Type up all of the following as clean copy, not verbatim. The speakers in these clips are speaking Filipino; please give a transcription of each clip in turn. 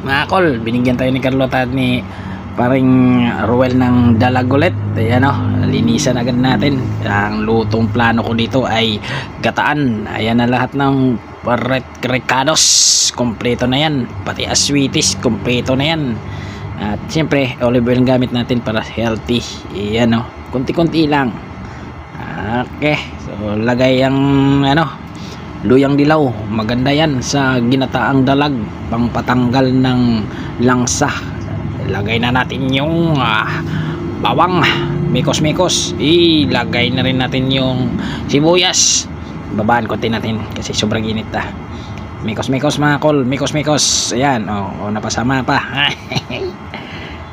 mga kol, binigyan tayo ni Carlota at ni paring Ruel ng dalag ulit. Ayan o, linisan agad natin. Ang lutong plano ko dito ay gataan. Ayan na lahat ng recados, kompleto na yan. Pati aswitis, kompleto na yan. At siyempre olive oil ang gamit natin para healthy. Ayan o, kunti-kunti lang. Okay, so lagay ang luyang dilaw, maganda yan sa ginataang dalag, pangpatanggal ng langsa. Ilagay na natin yung bawang, mikos-mikos. Ilagay na rin natin yung sibuyas. Babaan konti natin kasi sobrang init mikos-mikos mga kol, mikos-mikos. Ayan, napasama pa.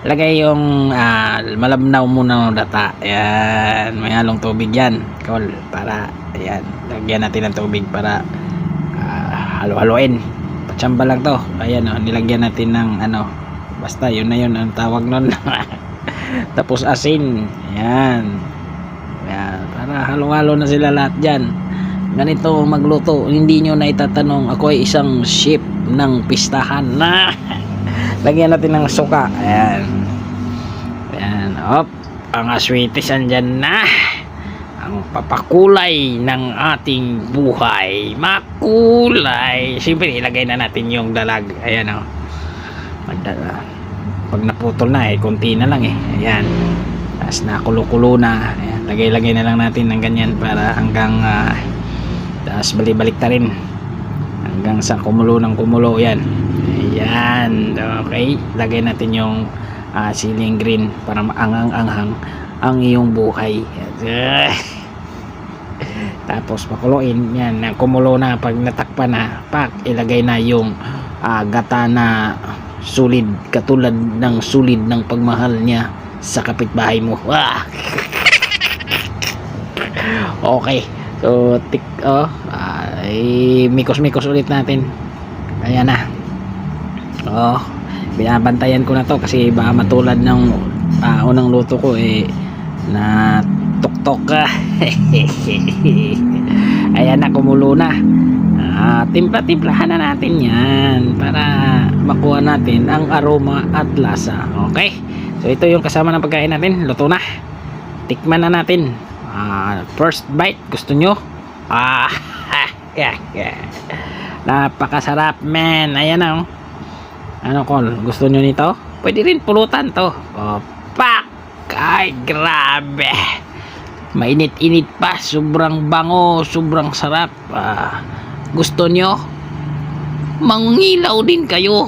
Lagay yung malabnaw muna ng data. Ayan, may halong tubig yan kol, para ayan, lagyan natin ng tubig para halo-haloin. Patsamba lang to. Ayan nilagyan natin ng basta yun na yun ang tawag nun. Tapos asin. Ayan, para halo-halo na sila lahat dyan. Ganito magluto, hindi nyo na itatanong ako ay isang chef ng pistahan na. Lagyan natin ng suka. Ayan, ang aswitis andyan na, ang papakulay ng ating buhay, makulay. Siyempre ilagay na natin yung dalag. Ayan pag naputol na konti na lang ayan, tapos nakulo-kulo na. Ayan, lagay na lang natin ng ganyan para hanggang tapos balik ta rin hanggang sa kumulo ng kumulo. Yan, okay, lagay natin yung siling green para maangang-anghang ang iyong buhay. Tapos pakuluin yan, kumulo na. Pag natakpan na, ilagay na yung gata na sulid, katulad ng sulid ng pagmahal niya sa kapitbahay mo. Okay, so mikos-mikos ulit natin. Ayan na. Binabantayan ko na to kasi baka matulad ng unang luto ko na tuktok. Ayan na, kumulo na. Timpla-timplahan na natin yan para makuha natin ang aroma at lasa. Okay, so ito yung kasama ng pagkain natin. Luto na, tikman na natin. First bite, gusto nyo? Napakasarap, man. Ayan na. Kol, gusto nyo nito? Pwede rin pulutan to. Ay, grabe, mainit-init pa, sobrang bango, sobrang sarap. Gusto nyo? Mangilaw din kayo.